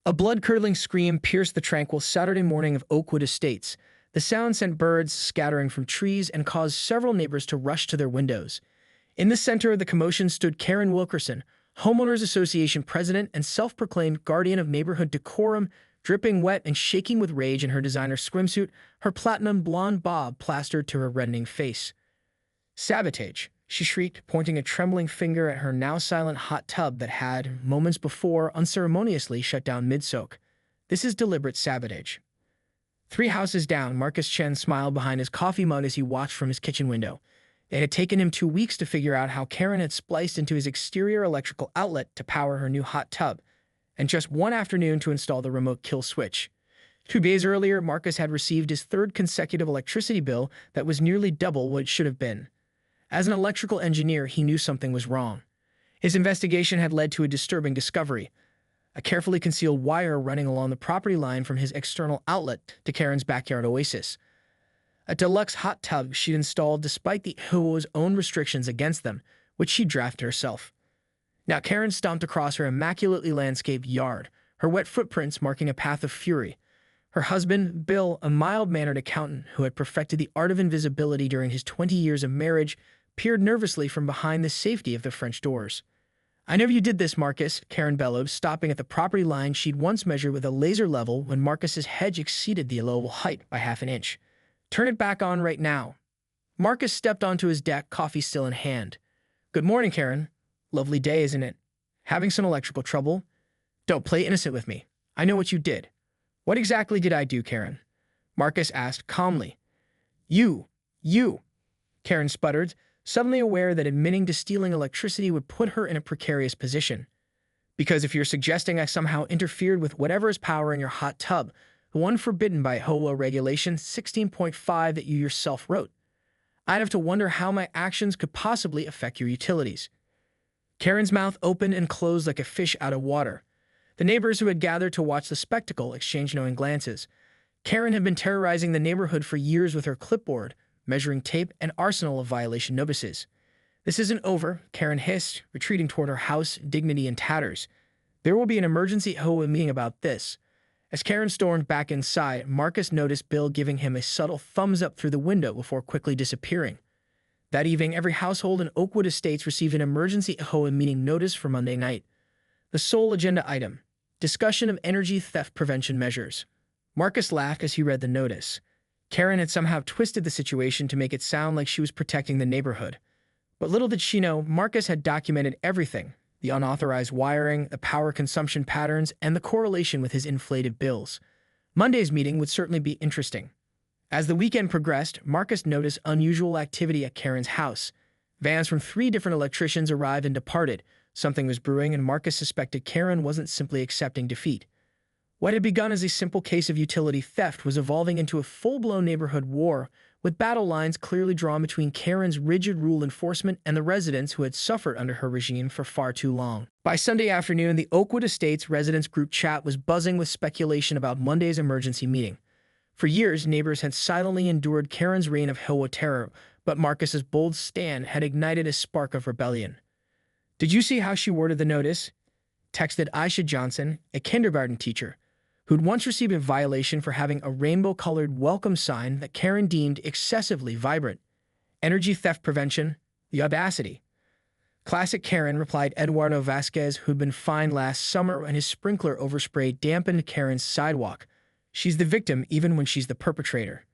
A blood-curdling scream pierced the tranquil Saturday morning of Oakwood Estates. The sound sent birds scattering from trees and caused several neighbors to rush to their windows. In the center of the commotion stood Karen Wilkerson, Homeowners Association president and self-proclaimed guardian of neighborhood decorum, dripping wet and shaking with rage in her designer swimsuit, her platinum blonde bob plastered to her reddening face. "Sabotage," she shrieked, pointing a trembling finger at her now-silent hot tub that had, moments before, unceremoniously shut down mid-soak. "This is deliberate sabotage." 3 houses down, Marcus Chen smiled behind his coffee mug as he watched from his kitchen window. It had taken him 2 weeks to figure out how Karen had spliced into his exterior electrical outlet to power her new hot tub, and just 1 afternoon to install the remote kill switch. 2 days earlier, Marcus had received his 3rd consecutive electricity bill that was nearly double what it should have been. As an electrical engineer, he knew something was wrong. His investigation had led to a disturbing discovery: a carefully concealed wire running along the property line from his external outlet to Karen's backyard oasis. A deluxe hot tub she'd installed despite the HOA's own restrictions against them, which she drafted herself. Now Karen stomped across her immaculately landscaped yard, her wet footprints marking a path of fury. Her husband, Bill, a mild-mannered accountant who had perfected the art of invisibility during his 20 years of marriage, peered nervously from behind the safety of the French doors. "I know you did this, Marcus," Karen bellowed, stopping at the property line she'd once measured with a laser level when Marcus's hedge exceeded the allowable height by half an inch. "Turn it back on right now." Marcus stepped onto his deck, coffee still in hand. "Good morning, Karen. Lovely day, isn't it? Having some electrical trouble? Don't play innocent with me. I know what you did." "What exactly did I do, Karen?" Marcus asked calmly. You, Karen sputtered, suddenly aware that admitting to stealing electricity would put her in a precarious position. "Because if you're suggesting I somehow interfered with whatever is powering your hot tub, the one forbidden by HOA Regulation 16.5 that you yourself wrote, I'd have to wonder how my actions could possibly affect your utilities." Karen's mouth opened and closed like a fish out of water. The neighbors who had gathered to watch the spectacle exchanged knowing glances. Karen had been terrorizing the neighborhood for years with her clipboard, measuring tape, and arsenal of violation notices. "This isn't over," Karen hissed, retreating toward her house, dignity in tatters. "There will be an emergency HOA meeting about this." As Karen stormed back inside, Marcus noticed Bill giving him a subtle thumbs up through the window before quickly disappearing. That evening, every household in Oakwood Estates received an emergency HOA meeting notice for Monday night. The sole agenda item: discussion of energy theft prevention measures. Marcus laughed as he read the notice. Karen had somehow twisted the situation to make it sound like she was protecting the neighborhood. But little did she know, Marcus had documented everything: the unauthorized wiring, the power consumption patterns, and the correlation with his inflated bills. Monday's meeting would certainly be interesting. As the weekend progressed, Marcus noticed unusual activity at Karen's house. Vans from 3 different electricians arrived and departed. Something was brewing, and Marcus suspected Karen wasn't simply accepting defeat. What had begun as a simple case of utility theft was evolving into a full-blown neighborhood war, with battle lines clearly drawn between Karen's rigid rule enforcement and the residents who had suffered under her regime for far too long. By Sunday afternoon, the Oakwood Estates residents group chat was buzzing with speculation about Monday's emergency meeting. For years, neighbors had silently endured Karen's reign of HOA terror, but Marcus's bold stand had ignited a spark of rebellion. "Did you see how she worded the notice?" texted Aisha Johnson, a kindergarten teacher, who'd once received a violation for having a rainbow-colored welcome sign that Karen deemed excessively vibrant. "Energy theft prevention, the audacity." "Classic Karen," replied Eduardo Vasquez, who'd been fined last summer when his sprinkler overspray dampened Karen's sidewalk. "She's the victim even when she's the perpetrator."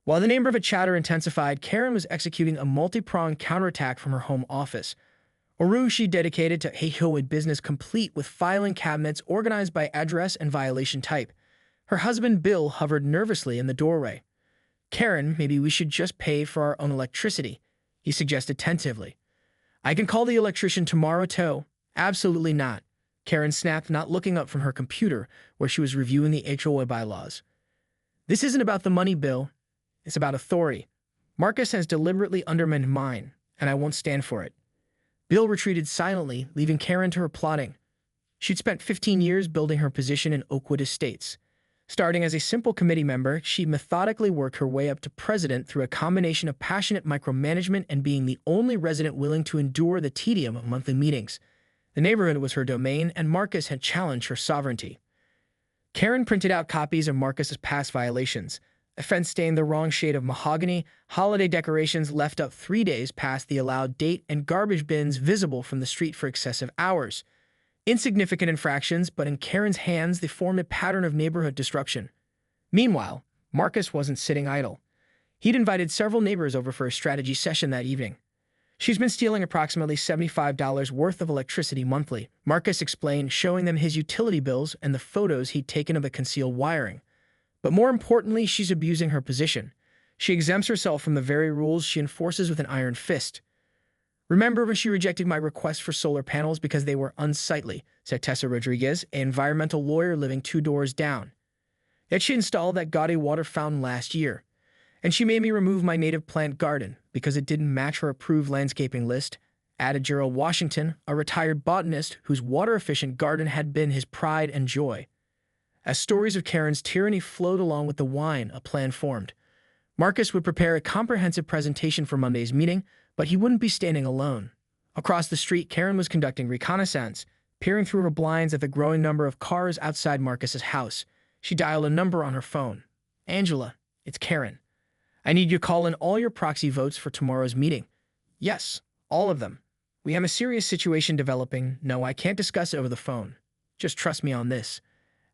While the neighborhood chatter intensified, Karen was executing a multi-pronged counterattack from her home office. A room she dedicated to a HOA business, complete with filing cabinets organized by address and violation type. Her husband, Bill, hovered nervously in the doorway. "Karen, maybe we should just pay for our own electricity," he suggested tentatively. "I can call the electrician tomorrow, too." "Absolutely not," Karen snapped, not looking up from her computer, where she was reviewing the HOA bylaws. "This isn't about the money, Bill. It's about authority. Marcus has deliberately undermined mine, and I won't stand for it." Bill retreated silently, leaving Karen to her plotting. She'd spent 15 years building her position in Oakwood Estates. Starting as a simple committee member, she methodically worked her way up to president through a combination of passionate micromanagement and being the only resident willing to endure the tedium of monthly meetings. The neighborhood was her domain, and Marcus had challenged her sovereignty. Karen printed out copies of Marcus's past violations. A fence stained the wrong shade of mahogany, holiday decorations left up 3 days past the allowed date, and garbage bins visible from the street for excessive hours. Insignificant infractions, but in Karen's hands they formed a pattern of neighborhood disruption. Meanwhile, Marcus wasn't sitting idle. He'd invited several neighbors over for a strategy session that evening. "She's been stealing approximately $75 worth of electricity monthly," Marcus explained, showing them his utility bills and the photos he'd taken of the concealed wiring. "But more importantly, she's abusing her position. She exempts herself from the very rules she enforces with an iron fist." "Remember when she rejected my request for solar panels because they were unsightly," said Tessa Rodriguez, an environmental lawyer living 2 doors down. "Yet she installed that gaudy water fountain last year. And she made me remove my native plant garden because it didn't match her approved landscaping list," added Gerald Washington, a retired botanist whose water-efficient garden had been his pride and joy. As stories of Karen's tyranny flowed along with the wine, a plan formed. Marcus would prepare a comprehensive presentation for Monday's meeting, but he wouldn't be standing alone. Across the street, Karen was conducting reconnaissance, peering through her blinds at the growing number of cars outside Marcus's house. She dialed a number on her phone. "Angela, it's Karen. I need you to call in all your proxy votes for tomorrow's meeting." "Yes, all of them. We have a serious situation developing. No, I can't discuss it over the phone. Just trust me on this."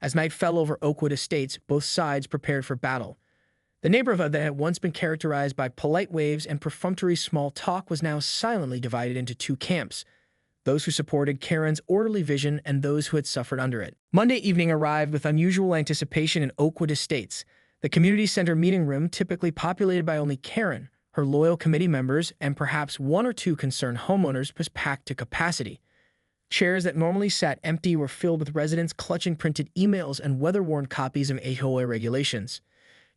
As night fell over Oakwood Estates, both sides prepared for battle. The neighborhood that had once been characterized by polite waves and perfunctory small talk was now silently divided into 2 camps: those who supported Karen's orderly vision and those who had suffered under it. Monday evening arrived with unusual anticipation in Oakwood Estates. The community center meeting room, typically populated by only Karen, her loyal committee members, and perhaps 1 or 2 concerned homeowners, was packed to capacity. Chairs that normally sat empty were filled with residents clutching printed emails and weather-worn copies of HOA regulations.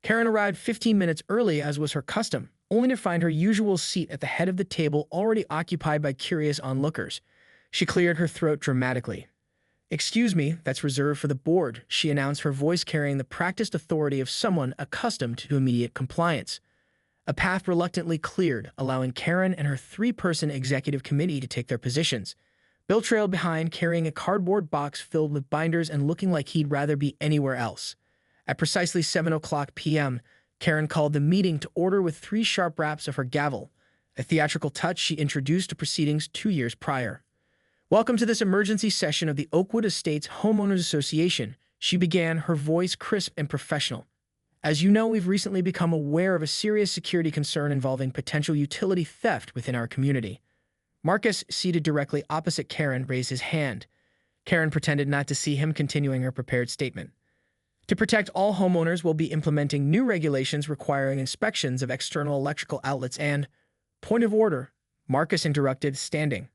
Karen arrived 15 minutes early, as was her custom, only to find her usual seat at the head of the table already occupied by curious onlookers. She cleared her throat dramatically. "Excuse me, that's reserved for the board," she announced, her voice carrying the practiced authority of someone accustomed to immediate compliance. A path reluctantly cleared, allowing Karen and her 3-person executive committee to take their positions. Bill trailed behind, carrying a cardboard box filled with binders and looking like he'd rather be anywhere else. At precisely 7:00 p.m., Karen called the meeting to order with 3 sharp raps of her gavel, a theatrical touch she introduced to proceedings 2 years prior. "Welcome to this emergency session of the Oakwood Estates Homeowners Association," she began, her voice crisp and professional. "As you know, we've recently become aware of a serious security concern involving potential utility theft within our community." Marcus, seated directly opposite Karen, raised his hand. Karen pretended not to see him, continuing her prepared statement. "To protect all homeowners, we'll be implementing new regulations requiring inspections of external electrical outlets and—" "Point of order," Marcus interrupted, standing.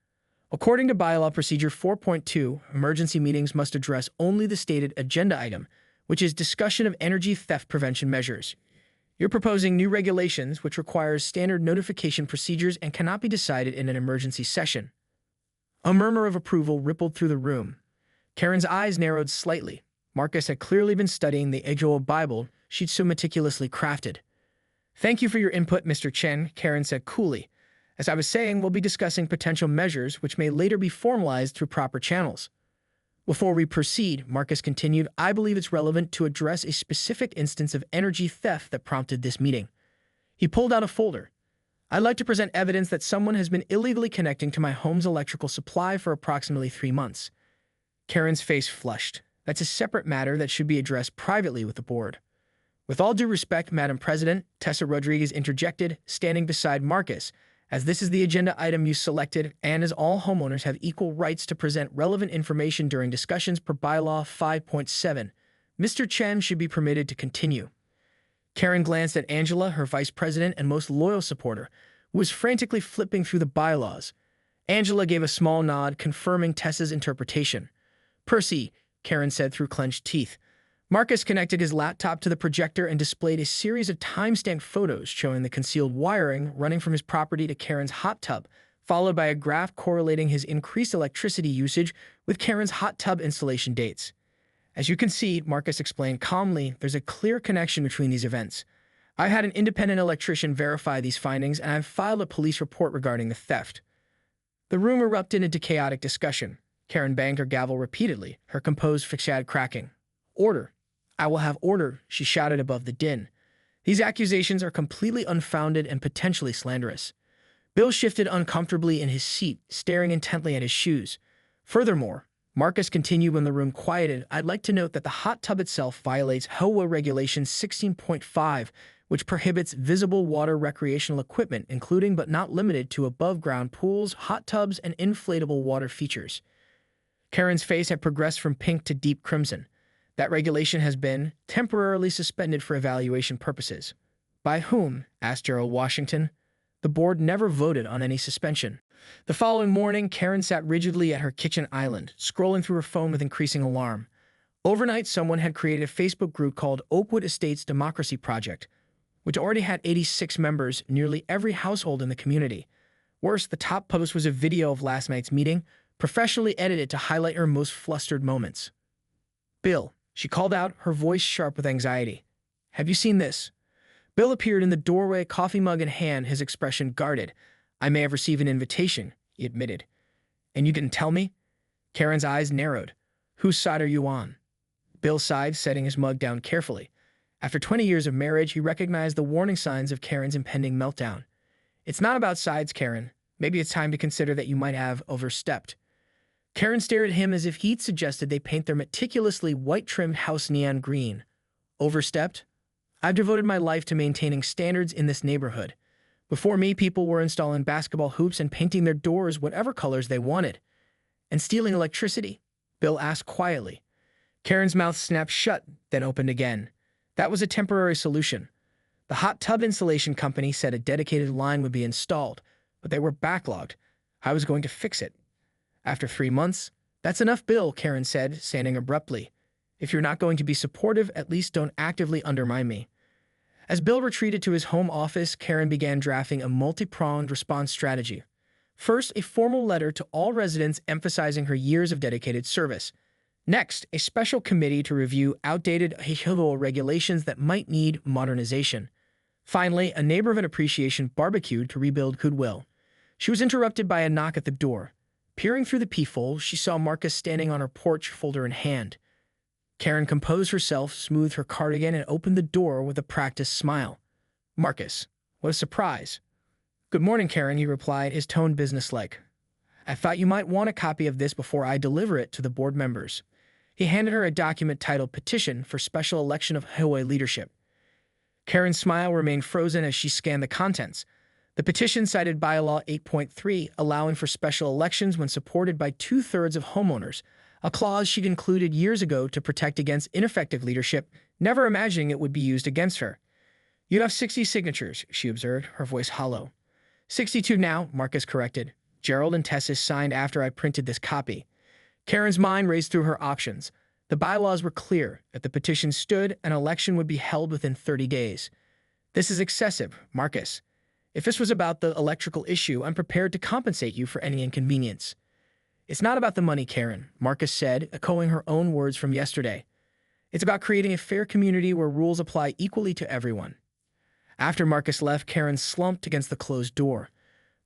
"According to Bylaw Procedure 4.2, emergency meetings must address only the stated agenda item, which is discussion of energy theft prevention measures. You're proposing new regulations which requires standard notification procedures and cannot be decided in an emergency session." A murmur of approval rippled through the room. Karen's eyes narrowed slightly. Marcus had clearly been studying the age-old Bible she'd so meticulously crafted. "Thank you for your input, Mr. Chen," Karen said coolly. "As I was saying, we'll be discussing potential measures which may later be formalized through proper channels." "Before we proceed," Marcus continued, "I believe it's relevant to address a specific instance of energy theft that prompted this meeting." He pulled out a folder. "I'd like to present evidence that someone has been illegally connecting to my home's electrical supply for approximately 3 months." Karen's face flushed. "That's a separate matter that should be addressed privately with the board." "With all due respect, Madam President," Tessa Rodriguez interjected, standing beside Marcus, "as this is the agenda item you selected, and as all homeowners have equal rights to present relevant information during discussions per Bylaw 5.7, Mr. Chen should be permitted to continue." Karen glanced at Angela, her vice president and most loyal supporter, who was frantically flipping through the bylaws. Angela gave a small nod, confirming Tessa's interpretation. "Percy," Karen said through clenched teeth. Marcus connected his laptop to the projector and displayed a series of time-stamped photos showing the concealed wiring running from his property to Karen's hot tub, followed by a graph correlating his increased electricity usage with Karen's hot tub installation dates. "As you can see," Marcus explained calmly, "there's a clear connection between these events. I've had an independent electrician verify these findings, and I've filed a police report regarding the theft." The room erupted into chaotic discussion. Karen banged her gavel repeatedly, her composed facade cracking. "Order," "I will have order," she shouted above the din. "These accusations are completely unfounded and potentially slanderous." Bill shifted uncomfortably in his seat, staring intently at his shoes. "Furthermore," Marcus continued when the room quieted, "I'd like to note that the hot tub itself violates HOA Regulation 16.5, which prohibits visible water recreational equipment, including but not limited to above-ground pools, hot tubs, and inflatable water features." Karen's face had progressed from pink to deep crimson. "That regulation has been temporarily suspended for evaluation purposes." "By whom?" asked Gerald Washington. "The board never voted on any suspension." The following morning, Karen sat rigidly at her kitchen island, scrolling through her phone with increasing alarm. Overnight, someone had created a Facebook group called Oakwood Estates Democracy Project, which already had 86 members, nearly every household in the community. Worse, the top post was a video of last night's meeting, professionally edited to highlight her most flustered moments. "Bill," she called out, her voice sharp with anxiety. "Have you seen this?" Bill appeared in the doorway, coffee mug in hand, his expression guarded. "I may have received an invitation," he admitted. "And you didn't tell me?" Karen's eyes narrowed. "Whose side are you on?" Bill sighed, setting his mug down carefully. After 20 years of marriage, he recognized the warning signs of Karen's impending meltdown. "It's not about sides, Karen. Maybe it's time to consider that you might have overstepped." Karen stared at him as if he'd suggested they paint their meticulously white-trimmed house neon green. "Overstepped? I've devoted my life to maintaining standards in this neighborhood. Before me, people were installing basketball hoops and painting their doors whatever colors they wanted." "And stealing electricity?" Bill asked quietly. Karen's mouth snapped shut, then opened again. "That was a temporary solution. The hot tub installation company said a dedicated line would be installed, but they were backlogged. I was going to fix it. After 3 months, "That's enough, Bill," Karen said, standing abruptly. "If you're not going to be supportive, at least don't actively undermine me." As Bill retreated to his home office, Karen began drafting a multi-pronged response strategy. First, a formal letter to all residents emphasizing her years of dedicated service. Next, a special committee to review outdated HOA regulations that might need modernization. Finally, a neighborhood appreciation barbecue to rebuild goodwill. She was interrupted by a knock at the door. Peering through the peephole, she saw Marcus standing on her porch, folder in hand. Karen composed herself, smoothed her cardigan, and opened the door with a practiced smile. "Marcus, what a surprise." "Good morning, Karen," he replied, his tone businesslike. "I thought you might want a copy of this before I deliver it to the board members." He handed her a document titled Petition for Special Election of HOA Leadership. Karen's smile remained frozen as she scanned the contents. The petition cited Bylaw 8.3, allowing for special elections when supported by 2/3 of homeowners, a clause she'd included years ago to protect against ineffective leadership, never imagining it would be used against her. "You'd have 60 signatures," she observed, her voice hollow. 62 now, Marcus corrected. "Gerald and Tessa signed after I printed this copy." Karen's mind raced through her options. The bylaws were clear. If the petition stood, an election would be held within 30 days. "This is excessive, Marcus. If this was about the electrical issue, I'm prepared to compensate you for any inconvenience." "It's not about the money, Karen," Marcus said, echoing her own words from yesterday. "It's about creating a fair community where rules apply equally to everyone." After Marcus left, Karen slumped against the closed door.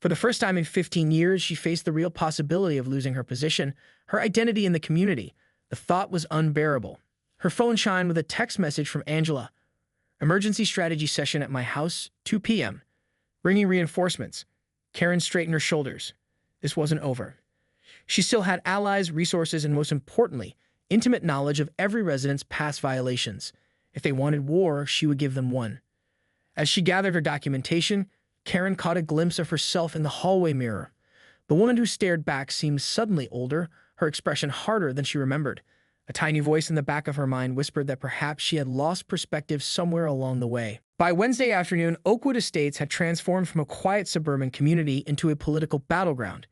For the first time in 15 years, she faced the real possibility of losing her position, her identity in the community. The thought was unbearable. Her phone chimed with a text message from Angela. "Emergency strategy session at my house, 2 p.m. Bringing reinforcements." Karen straightened her shoulders. This wasn't over. She still had allies, resources, and most importantly, intimate knowledge of every resident's past violations. If they wanted war, she would give them one. As she gathered her documentation, Karen caught a glimpse of herself in the hallway mirror. The woman who stared back seemed suddenly older, her expression harder than she remembered. A tiny voice in the back of her mind whispered that perhaps she had lost perspective somewhere along the way. By Wednesday afternoon, Oakwood Estates had transformed from a quiet suburban community into a political battleground.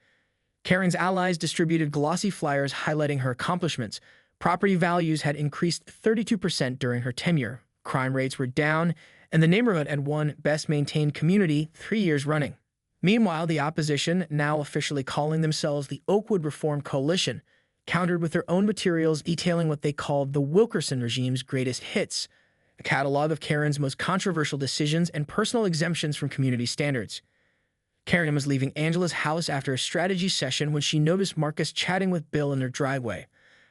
Karen's allies distributed glossy flyers highlighting her accomplishments. Property values had increased 32% during her tenure. Crime rates were down, and the neighborhood had won Best Maintained Community 3 years running. Meanwhile, the opposition, now officially calling themselves the Oakwood Reform Coalition, countered with their own materials detailing what they called the Wilkerson regime's greatest hits, a catalog of Karen's most controversial decisions and personal exemptions from community standards. Karen was leaving Angela's house after a strategy session when she noticed Marcus chatting with Bill in their driveway.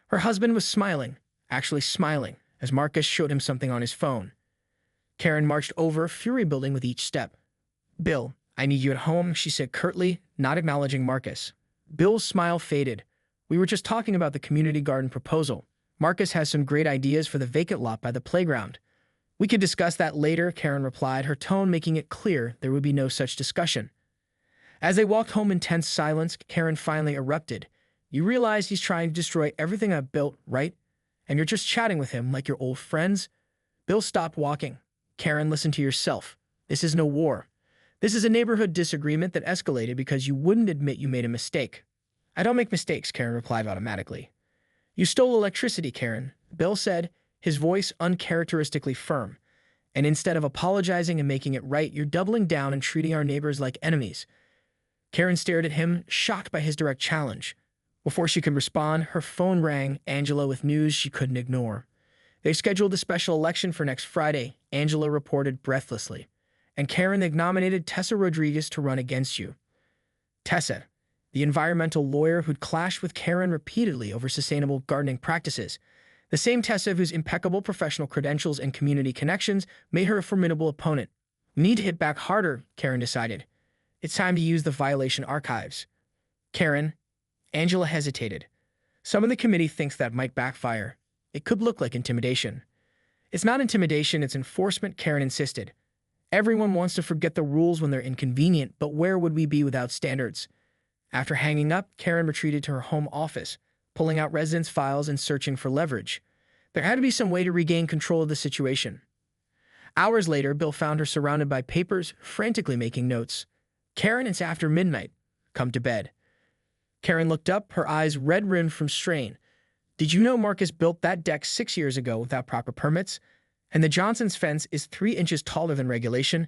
Her husband was smiling, actually smiling, as Marcus showed him something on his phone. Karen marched over, fury building with each step. "Bill, I need you at home," she said curtly, not acknowledging Marcus. Bill's smile faded. "We were just talking about the community garden proposal. Marcus has some great ideas for the vacant lot by the playground." "We could discuss that later," Karen replied, her tone making it clear there would be no such discussion. As they walked home in tense silence, Karen finally erupted. "You realize he's trying to destroy everything I've built, right? And you're just chatting with him like your old friends?" Bill stopped walking. "Karen, listen to yourself. This is no war. This is a neighborhood disagreement that escalated because you wouldn't admit you made a mistake." "I don't make mistakes," Karen replied automatically. "You stole electricity, Karen," Bill said, his voice uncharacteristically firm. "And instead of apologizing and making it right, you're doubling down and treating our neighbors like enemies." Karen stared at him, shocked by his direct challenge. Before she could respond, her phone rang, Angela with news she couldn't ignore. "They scheduled a special election for next Friday," Angela reported breathlessly. "And Karen, they've nominated Tessa Rodriguez to run against you." Tessa, the environmental lawyer who'd clashed with Karen repeatedly over sustainable gardening practices. The same Tessa whose impeccable professional credentials and community connections made her a formidable opponent. "We need to hit back harder," Karen decided. "It's time to use the violation archives." "Karen," Angela hesitated. "Some of the committee thinks that might backfire. It could look like intimidation." "It's not intimidation, it's enforcement," Karen insisted. "Everyone wants to forget the rules when they're inconvenient, but where would we be without standards?" After hanging up, Karen retreated to her home office, pulling out residence files and searching for leverage. There had to be some way to regain control of the situation. Hours later, Bill found her surrounded by papers, frantically making notes. "Karen, it's after midnight. Come to bed." Karen looked up, her eyes red-rimmed from strain. "Did you know Marcus built that deck 6 years ago without proper permits? And the Johnson's fence is 3 inches taller than regulation?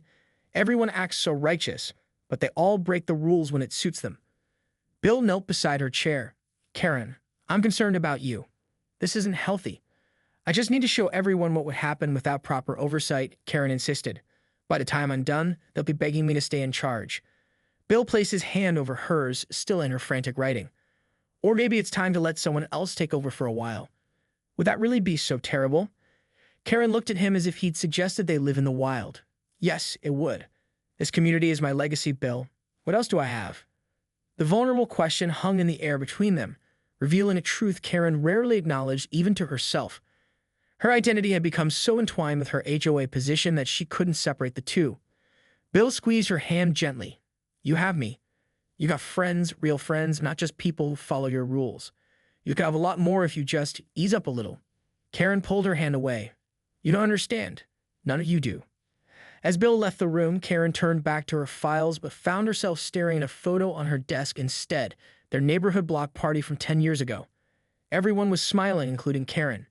Everyone acts so righteous, but they all break the rules when it suits them." Bill knelt beside her chair. "Karen, I'm concerned about you. This isn't healthy. I just need to show everyone what would happen without proper oversight," Karen insisted. "By the time I'm done, they'll be begging me to stay in charge." Bill placed his hand over hers, still in her frantic writing. "Or maybe it's time to let someone else take over for a while. Would that really be so terrible?" Karen looked at him as if he'd suggested they live in the wild. "Yes, it would. This community is my legacy, Bill. What else do I have?" The vulnerable question hung in the air between them, revealing a truth Karen rarely acknowledged even to herself. Her identity had become so entwined with her HOA position that she couldn't separate the two. Bill squeezed her hand gently. "You have me. You got friends, real friends, not just people who follow your rules. You could have a lot more if you just ease up a little." Karen pulled her hand away. "You don't understand. None of you do." As Bill left the room, Karen turned back to her files but found herself staring at a photo on her desk instead, their neighborhood block party from 10 years ago. Everyone was smiling, including Karen.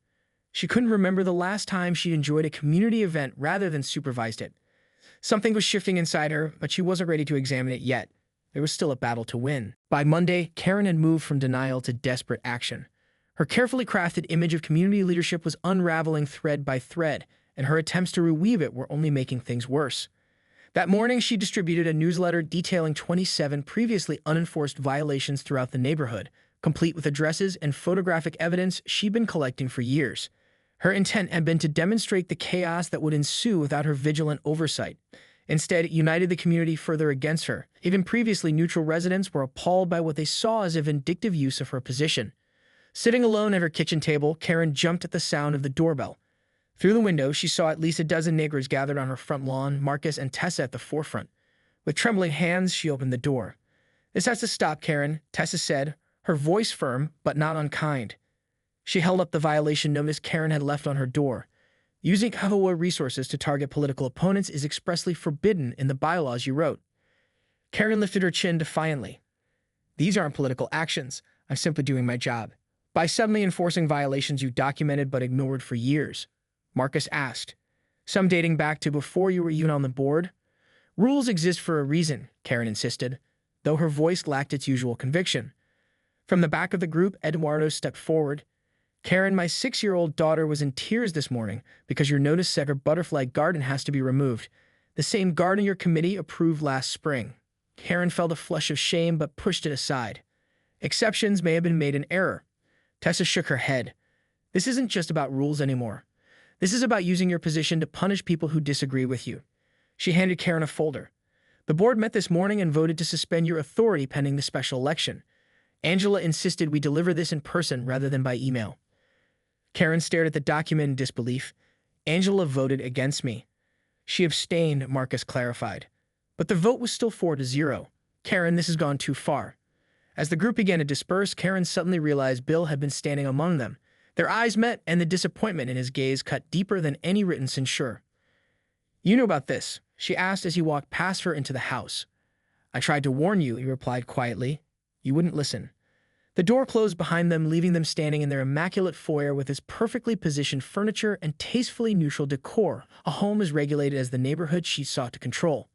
She couldn't remember the last time she enjoyed a community event rather than supervised it. Something was shifting inside her, but she wasn't ready to examine it yet. There was still a battle to win. By Monday, Karen had moved from denial to desperate action. Her carefully crafted image of community leadership was unraveling thread by thread, and her attempts to reweave it were only making things worse. That morning, she distributed a newsletter detailing 27 previously unenforced violations throughout the neighborhood, complete with addresses and photographic evidence she'd been collecting for years. Her intent had been to demonstrate the chaos that would ensue without her vigilant oversight. Instead, it united the community further against her. Even previously neutral residents were appalled by what they saw as a vindictive use of her position. Sitting alone at her kitchen table, Karen jumped at the sound of the doorbell. Through the window, she saw at least a dozen neighbors gathered on her front lawn, Marcus and Tessa at the forefront. With trembling hands, she opened the door. "This has to stop, Karen," Tessa said, her voice firm but not unkind. She held up the violation notice Karen had left on her door. "Using HOA resources to target political opponents is expressly forbidden in the bylaws you wrote." Karen lifted her chin defiantly. "These aren't political actions. I'm simply doing my job. By suddenly enforcing violations you documented but ignored for years." Marcus asked. "Some dating back to before you were even on the board?" "Rules exist for a reason," Karen insisted, though her voice lacked its usual conviction. From the back of the group, Eduardo stepped forward. "Karen, my 6-year-old daughter was in tears this morning because your notice said her butterfly garden has to be removed. The same garden your committee approved last spring." Karen felt a flush of shame but pushed it aside. "Exceptions may have been made in error." Tessa shook her head. "This isn't just about rules anymore. This is about using your position to punish people who disagree with you. She handed Karen a folder. The board met this morning and voted to suspend your authority pending the special election. Angela insisted we deliver this in person rather than by email. Karen stared at the document in disbelief. Angela voted against me. She abstained, Marcus clarified. But the vote was still 4-0. Karen, this has gone too far. As the group began to disperse, Karen suddenly realized Bill had been standing among them. Their eyes met, and the disappointment in his gaze cut deeper than any written censure. You knew about this, she asked as he walked past her into the house. I tried to warn you, he replied quietly. You wouldn't listen. The door closed behind them, leaving them standing in their immaculate foyer with its perfectly positioned furniture and tastefully neutral decor, a home as regulated as the neighborhood she sought to control.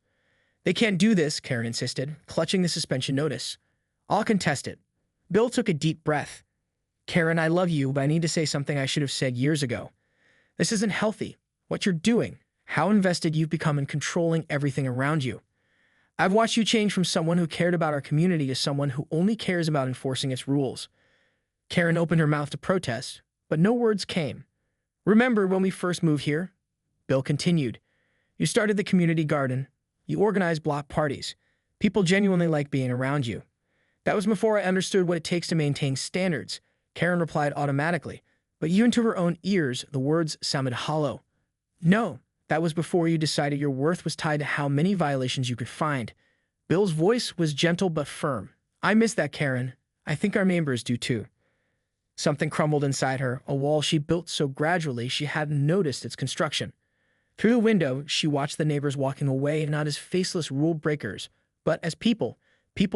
They can't do this, Karen insisted, clutching the suspension notice. I'll contest it. Bill took a deep breath. Karen, I love you, but I need to say something I should have said years ago. This isn't healthy. What you're doing, how invested you've become in controlling everything around you. I've watched you change from someone who cared about our community to someone who only cares about enforcing its rules. Karen opened her mouth to protest, but no words came. Remember when we first moved here? Bill continued. You started the community garden. You organized block parties. People genuinely like being around you. That was before I understood what it takes to maintain standards, Karen replied automatically, but even to her own ears, the words sounded hollow. No, that was before you decided your worth was tied to how many violations you could find. Bill's voice was gentle but firm. I miss that, Karen. I think our neighbors do too. Something crumbled inside her, a wall she built so gradually she hadn't noticed its construction. Through the window, she watched the neighbors walking away, not as faceless rule breakers, but as people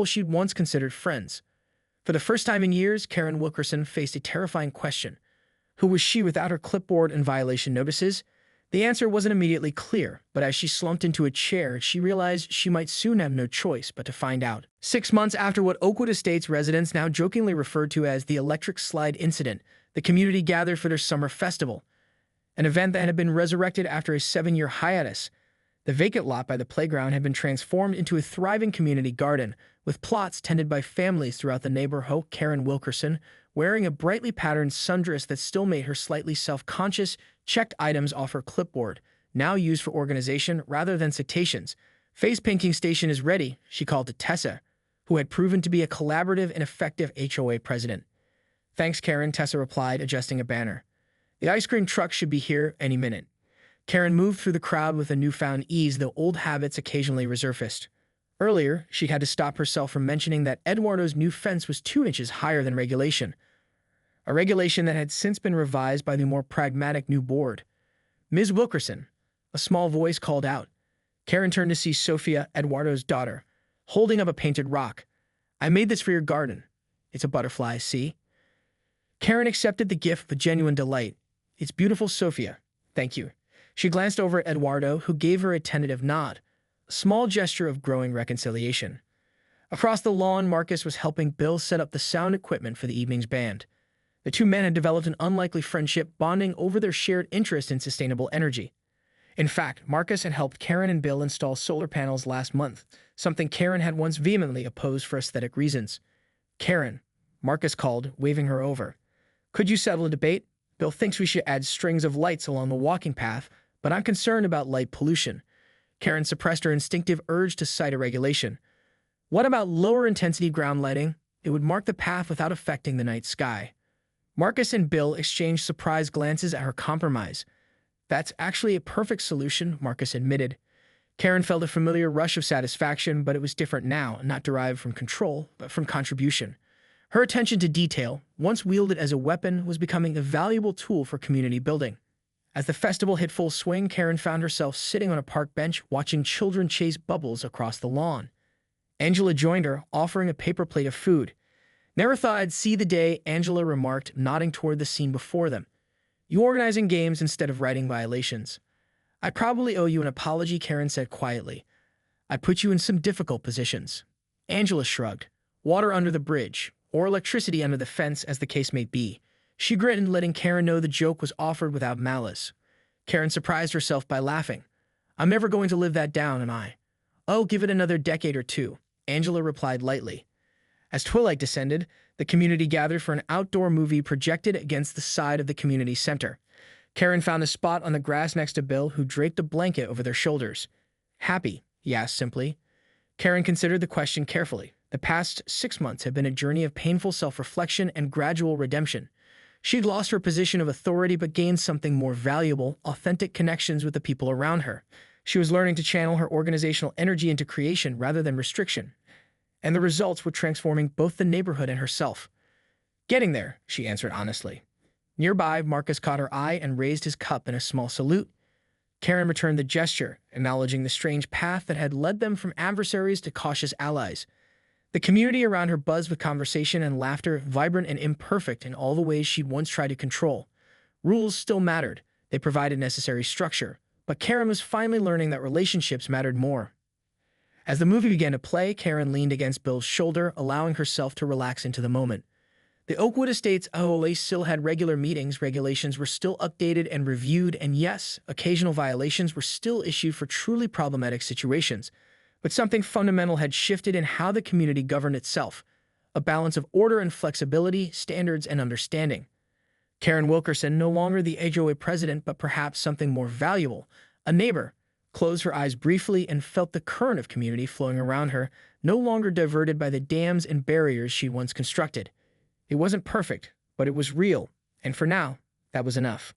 she'd once considered friends. For the first time in years, Karen Wilkerson faced a terrifying question. Who was she without her clipboard and violation notices? The answer wasn't immediately clear, but as she slumped into a chair, she realized she might soon have no choice but to find out. 6 months after what Oakwood Estates residents now jokingly referred to as the electric slide incident, the community gathered for their summer festival, an event that had been resurrected after a 7-year hiatus. The vacant lot by the playground had been transformed into a thriving community garden, with plots tended by families throughout the neighborhood. Karen Wilkerson, wearing a brightly patterned sundress that still made her slightly self-conscious, checked items off her clipboard, now used for organization rather than citations. Face painting station is ready, she called to Tessa, who had proven to be a collaborative and effective HOA president. Thanks, Karen, Tessa replied, adjusting a banner. The ice cream truck should be here any minute. Karen moved through the crowd with a newfound ease, though old habits occasionally resurfaced. Earlier, she had to stop herself from mentioning that Eduardo's new fence was 2 inches higher than regulation, a regulation that had since been revised by the more pragmatic new board. Ms. Wilkerson, a small voice called out. Karen turned to see Sophia, Eduardo's daughter, holding up a painted rock. I made this for your garden. It's a butterfly, see? Karen accepted the gift with genuine delight. It's beautiful, Sophia. Thank you. She glanced over at Eduardo, who gave her a tentative nod, a small gesture of growing reconciliation. Across the lawn, Marcus was helping Bill set up the sound equipment for the evening's band. The two men had developed an unlikely friendship, bonding over their shared interest in sustainable energy. In fact, Marcus had helped Karen and Bill install solar panels last month, something Karen had once vehemently opposed for aesthetic reasons. Karen, Marcus called, waving her over. Could you settle a debate? Bill thinks we should add strings of lights along the walking path, but I'm concerned about light pollution. Karen suppressed her instinctive urge to cite a regulation. What about lower-intensity ground lighting? It would mark the path without affecting the night sky. Marcus and Bill exchanged surprised glances at her compromise. That's actually a perfect solution, Marcus admitted. Karen felt a familiar rush of satisfaction, but it was different now, not derived from control, but from contribution. Her attention to detail, once wielded as a weapon, was becoming a valuable tool for community building. As the festival hit full swing, Karen found herself sitting on a park bench watching children chase bubbles across the lawn. Angela joined her, offering a paper plate of food. Never thought I'd see the day, Angela remarked, nodding toward the scene before them. You organizing games instead of writing violations. I probably owe you an apology, Karen said quietly. I put you in some difficult positions. Angela shrugged. Water under the bridge, or electricity under the fence, as the case may be. She grinned, letting Karen know the joke was offered without malice. Karen surprised herself by laughing. I'm never going to live that down, am I? Oh, give it another decade or two, Angela replied lightly. As twilight descended, the community gathered for an outdoor movie projected against the side of the community center. Karen found a spot on the grass next to Bill, who draped a blanket over their shoulders. "Happy?" he asked simply. Karen considered the question carefully. The past 6 months had been a journey of painful self-reflection and gradual redemption. She'd lost her position of authority but gained something more valuable: authentic connections with the people around her. She was learning to channel her organizational energy into creation rather than restriction. And the results were transforming both the neighborhood and herself. "Getting there," she answered honestly. Nearby, Marcus caught her eye and raised his cup in a small salute. Karen returned the gesture, acknowledging the strange path that had led them from adversaries to cautious allies. The community around her buzzed with conversation and laughter, vibrant and imperfect in all the ways she'd once tried to control. Rules still mattered. They provided necessary structure. But Karen was finally learning that relationships mattered more. As the movie began to play, Karen leaned against Bill's shoulder, allowing herself to relax into the moment. The Oakwood Estate's OLA still had regular meetings, regulations were still updated and reviewed, and yes, occasional violations were still issued for truly problematic situations. But something fundamental had shifted in how the community governed itself: a balance of order and flexibility, standards and understanding. Karen Wilkerson, no longer the HOA president, but perhaps something more valuable, a neighbor, closed her eyes briefly and felt the current of community flowing around her, no longer diverted by the dams and barriers she once constructed. It wasn't perfect, but it was real, and for now, that was enough.